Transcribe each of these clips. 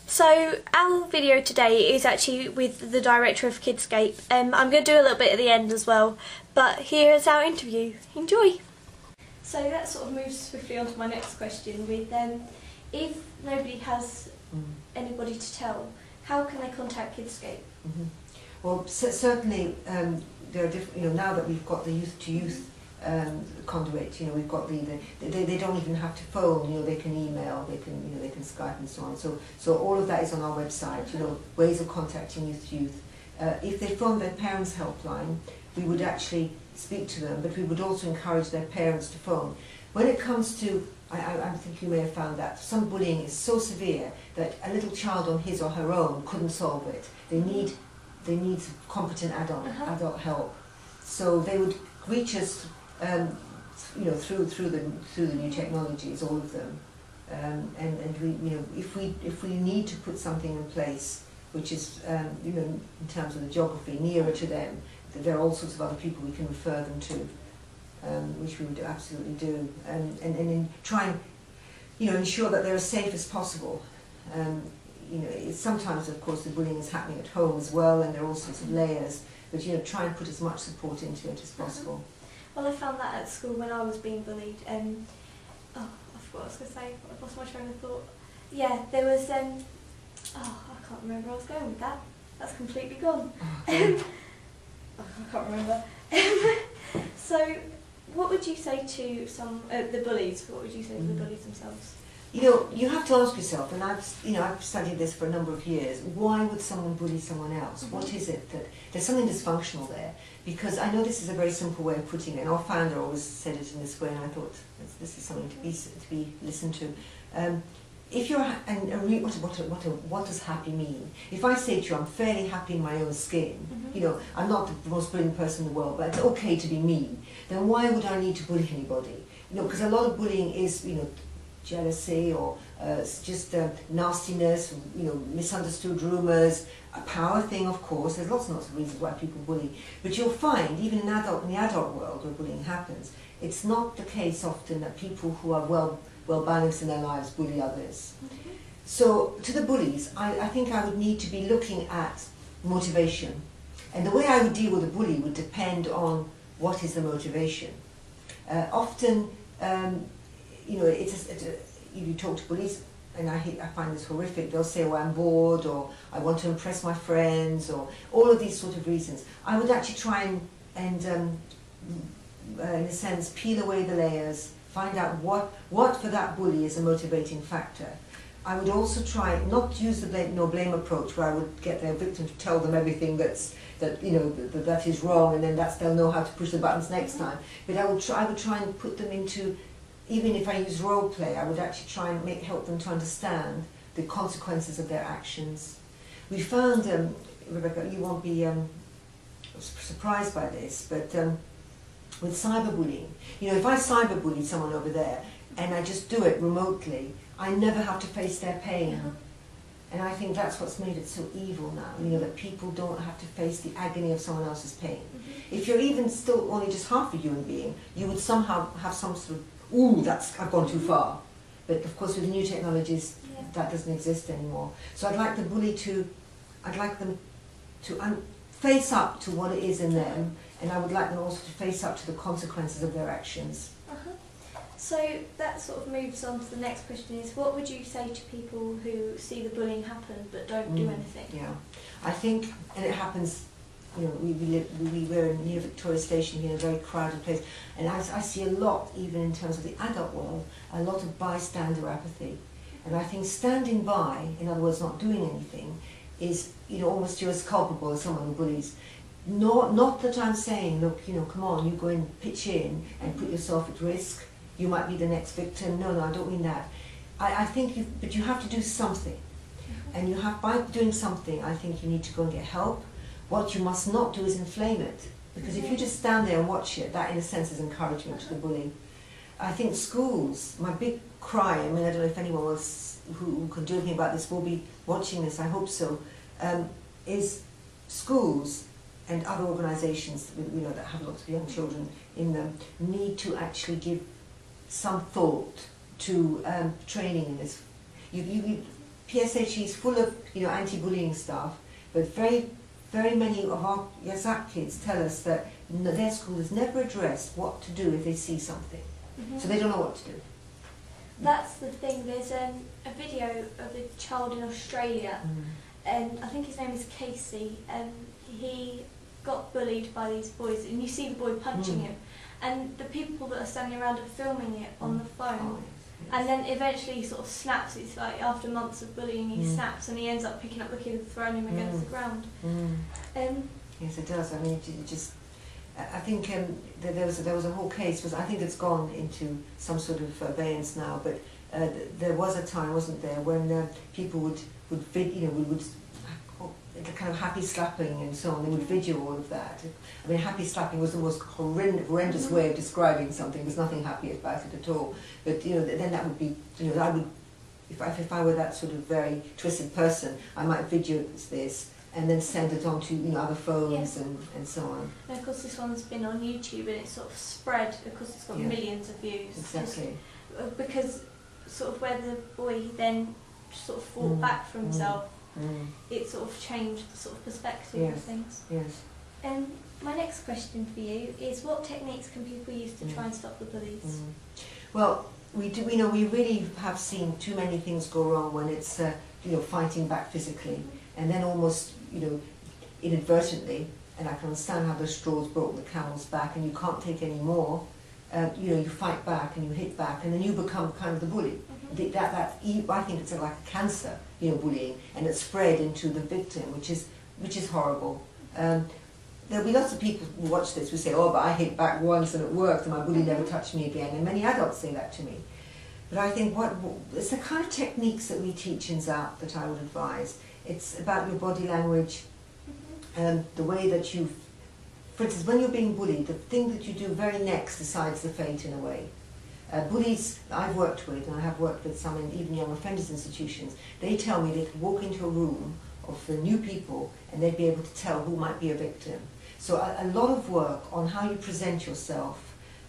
So our video today is actually with the director of Kidscape. I'm going to do a little bit at the end as well, but here's our interview. Enjoy! So that sort of moves swiftly on to my next question with if nobody has anybody to tell, how can they contact Kidscape? Well, certainly there are different, now that we've got the youth-to-youth conduit, we've got they don't even have to phone, they can email, they can Skype and so on. So all of that is on our website, ways of contacting youth-to-youth. If they phone their parents' helpline, we would actually speak to them, but we would also encourage their parents to phone. When it comes to, I think you may have found that some bullying is so severe that a little child on his or her own couldn't solve it. They need competent adult help. So they would reach us, through the new technologies, all of them. And we, if we need to put something in place, which is, in terms of the geography, nearer to them, there are all sorts of other people we can refer them to, which we would absolutely do, and try and, ensure that they're as safe as possible. Sometimes, of course, the bullying is happening at home as well, and there are all sorts of layers, but try and put as much support into it as possible. Well, I found that at school when I was being bullied. I forgot what I was going to say. I lost my train of thought. Yeah, there was. I can't remember where I was going with that. That's completely gone. I can't remember. So, what would you say to the bullies? What would you say to the bullies themselves? You have to ask yourself, and I've studied this for a number of years, why would someone bully someone else? What is it that, there's something dysfunctional there? Because I know this is a very simple way of putting it, and our founder always said it in this way, and I thought this is something to be listened to. If you're, what does happy mean? If I say to you, I'm fairly happy in my own skin, I'm not the most brilliant person in the world, but it's okay to be me, then why would I need to bully anybody? Because a lot of bullying is, jealousy or just nastiness, misunderstood rumours, a power thing, of course. There's lots and lots of reasons why people bully. But you'll find, even in the adult world where bullying happens, it's not the case often that people who are well balanced in their lives bully others. So to the bullies, I think I would need to be looking at motivation. And the way I would deal with a bully would depend on what is the motivation. Often, you talk to bullies, and I find this horrific. They'll say, "Oh, I'm bored," or "I want to impress my friends," or all of these sort of reasons. I would actually try and in a sense, peel away the layers, find out what for that bully is a motivating factor. I would also try not to use the no blame approach, where I would get their victim to tell them everything that is wrong, and then they'll know how to push the buttons next time. But I would try and put them into, even if I use role play, I would actually try and help them to understand the consequences of their actions. We found, Rebecca, you won't be surprised by this, but with cyberbullying, if I cyberbully someone over there and I just do it remotely, I never have to face their pain. And I think that's what's made it so evil now, that people don't have to face the agony of someone else's pain. If you're even still only just half a human being, you would somehow have some sort of, ooh, I've gone too far. But of course with the new technologies, that doesn't exist anymore. So I'd like them to face up to what it is in them, and I would like them also to face up to the consequences of their actions. So that sort of moves on to the next question is, what would you say to people who see the bullying happen but don't do anything? Yeah, I think, and it happens, we're near Victoria Station here, in a very crowded place, and I see a lot, even in terms of the adult world, a lot of bystander apathy. And I think standing by, in other words not doing anything, is almost you're as culpable as someone who bullies. Not that I'm saying, look, come on, you go and pitch in and put yourself at risk. You might be the next victim. No, I don't mean that. I think, but you have to do something. And by doing something, I think you need to go and get help. What you must not do is inflame it. Because if you just stand there and watch it, that in a sense is encouragement to the bully. I think schools, my big cry, I don't know if anyone else who can do anything about this will be watching this, I hope so, is schools and other organisations that have lots of young children in them need to actually give some thought to training in this. PSHE is full of, you know, anti-bullying stuff, but very many of our Zap kids tell us that their school has never addressed what to do if they see something. So they don't know what to do. That's the thing. There's a video of a child in Australia, and I think his name is Casey, and he got bullied by these boys, and you see the boy punching him, and the people that are standing around are filming it on the phone. And then eventually he sort of snaps. It's like after months of bullying, he snaps, and he ends up picking up the kid and throwing him against the ground. Yes, it does. I mean, it just. I think there was a whole case. I think it's gone into some sort of abeyance now. But there was a time, wasn't there, when people would kind of happy slapping and so on. They would video all of that. I mean, happy slapping was the most horrendous way of describing something. There's nothing happy about it at all. But you know, then that would be, you know, I would, if I were that sort of very twisted person, I might video this and then send it on to, you know, other phones and so on. And of course, this one's been on YouTube and it's sort of spread. Of course, it's got millions of views. Exactly. Because sort of where the boy then sort of fought back for himself. It sort of changed the sort of perspective of things. Yes. My next question for you is, what techniques can people use to try and stop the bullies? Well, we really have seen too many things go wrong when it's you know, fighting back physically, and then almost, you know, inadvertently. And I can understand how the straws broke the camel's back, and you can't take any more. You know, you fight back and you hit back, and then you become kind of the bully. I think it's like a cancer, you know, bullying, and it's spread into the victim, which is horrible. There'll be lots of people who watch this who say, "Oh, but I hit back once and it worked, and my bully never touched me again." And many adults say that to me. But I think it's the kind of techniques that we teach in ZAP that I would advise. It's about your body language, the way that you, for instance, when you're being bullied, the thing that you do very next decides the fate in a way. Bullies I've worked with, and I have worked with some in even young offenders institutions, they tell me they could walk into a room of the new people and they'd be able to tell who might be a victim. So a lot of work on how you present yourself,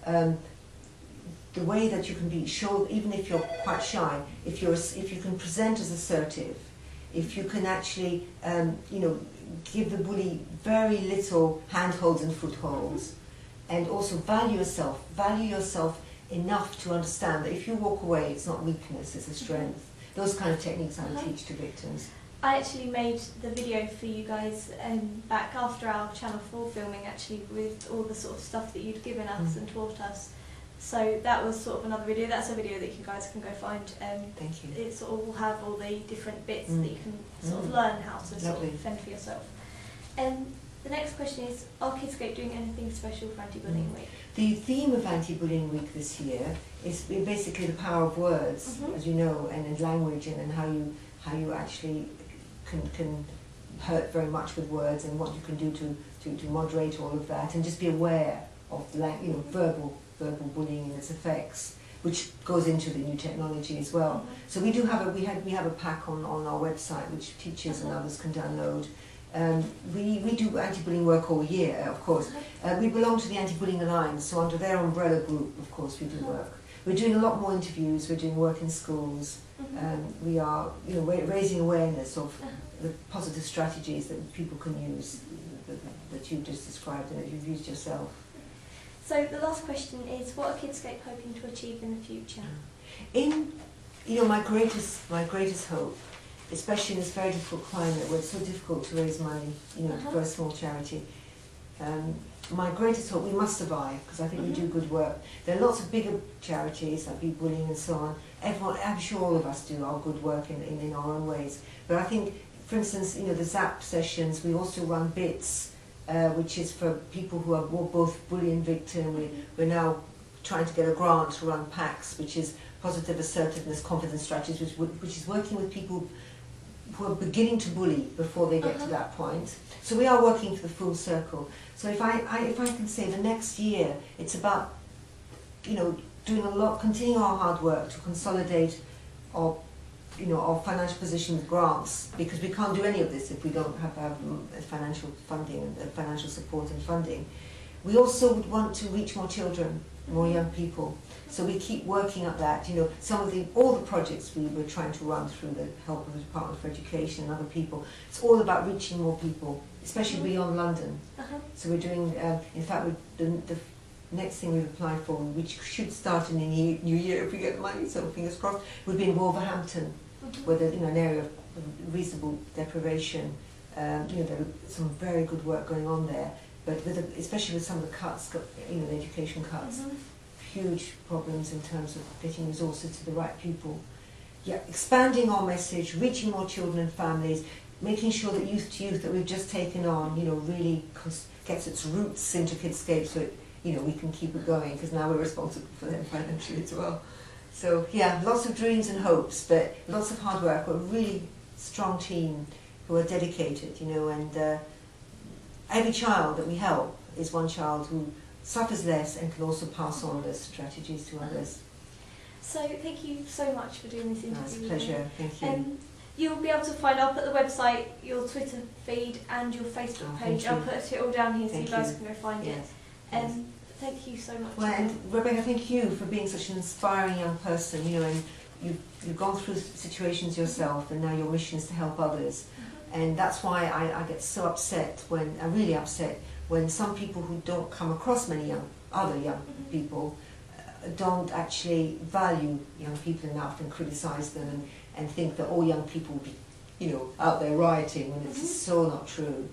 the way that you can be showed, even if you're quite shy, if you can present as assertive, if you can actually you know, give the bully very little handholds and footholds, and also value yourself enough to understand that if you walk away, it's not weakness, it's a strength. Those kind of techniques I would teach to victims. I actually made the video for you guys back after our Channel 4 filming, actually, with all the sort of stuff that you'd given us and taught us. So that was sort of another video. That's a video that you guys can go find. Thank you. It sort of will have all the different bits that you can sort of learn how to sort of fend for yourself. The next question is, are Kidscape doing anything special for Anti-Bullying Week? The theme of Anti-Bullying Week this year is basically the power of words, as you know, and in language, and how you actually can hurt very much with words, and what you can do to moderate all of that, and just be aware of the, you know, verbal bullying and its effects, which goes into the new technology as well. So we do have a pack on our website which teachers and others can download. We do anti-bullying work all year, of course. We belong to the Anti-Bullying Alliance, so under their umbrella group, of course, we do work. We're doing a lot more interviews, we're doing work in schools. We are, you know, raising awareness of the positive strategies that people can use, that you've just described and that you've used yourself. So the last question is, what are Kidscape hoping to achieve in the future? You know, my greatest hope, especially in this very difficult climate where it's so difficult to raise money, you know, for a small charity. My greatest hope, we must survive, because I think we do good work. There are lots of bigger charities like Beat Bullying and so on. Everyone, I'm sure all of us do our good work in our own ways. But I think, for instance, you know, the ZAP sessions, we also run BITS, which is for people who are both bully and victim. We're now trying to get a grant to run PACS, which is Positive Assertiveness Confidence Strategies, which is working with people who are beginning to bully before they get to that point. So we are working for the full circle. So if I can say the next year, it's about, you know, doing a lot, continuing our hard work to consolidate our, you know, our financial position with grants, because we can't do any of this if we don't have financial funding and financial support and funding. We also would want to reach more children. more young people. So we keep working at that. You know, all the projects we were trying to run through the help of the Department for Education and other people, it's all about reaching more people, especially beyond London. So we're doing, in fact, the next thing we've applied for, which should start in the new year if we get the money, so fingers crossed, would be in Wolverhampton, where there's an area of reasonable deprivation. You know, there's some very good work going on there, but especially with some of the cuts, you know, the education cuts. Huge problems in terms of getting resources to the right people. Yeah, expanding our message, reaching more children and families, making sure that Youth to Youth that we've just taken on, you know, really gets its roots into Kidscape, so it, you know, we can keep it going, because now we're responsible for them financially as well. So yeah, lots of dreams and hopes, but lots of hard work. We're a really strong team who are dedicated, you know, and every child that we help is one child who suffers less and can also pass on those strategies to others. So thank you so much for doing this interview. It's a pleasure, thank you. You'll be able to find up at the website your Twitter feed and your Facebook page. I'll put it all down here so you guys can go find it. Thank you so much. Well, and Rebecca, thank you for being such an inspiring young person, you know, and you've gone through situations yourself, and now your mission is to help others. And that's why I get so upset I'm really upset when some people who don't come across many other young people don't actually value young people enough and criticise them and think that all young people will be, you know, out there rioting, when it's so not true.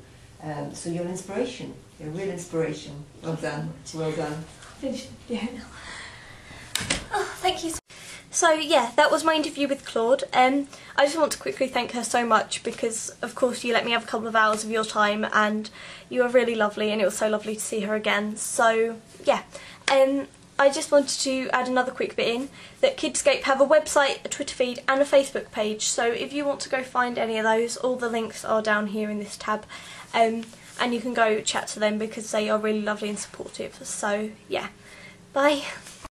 So you're an inspiration. You're a real inspiration. Well done. Well done. Finish the video now. Oh, thank you. So yeah, that was my interview with Claude. I just want to quickly thank her so much because, of course, you let me have a couple of hours of your time, and you were really lovely, and it was so lovely to see her again. So yeah, I just wanted to add another quick bit in that Kidscape have a website, a Twitter feed, and a Facebook page. So if you want to go find any of those, all the links are down here in this tab, and you can go chat to them because they are really lovely and supportive. So yeah, bye.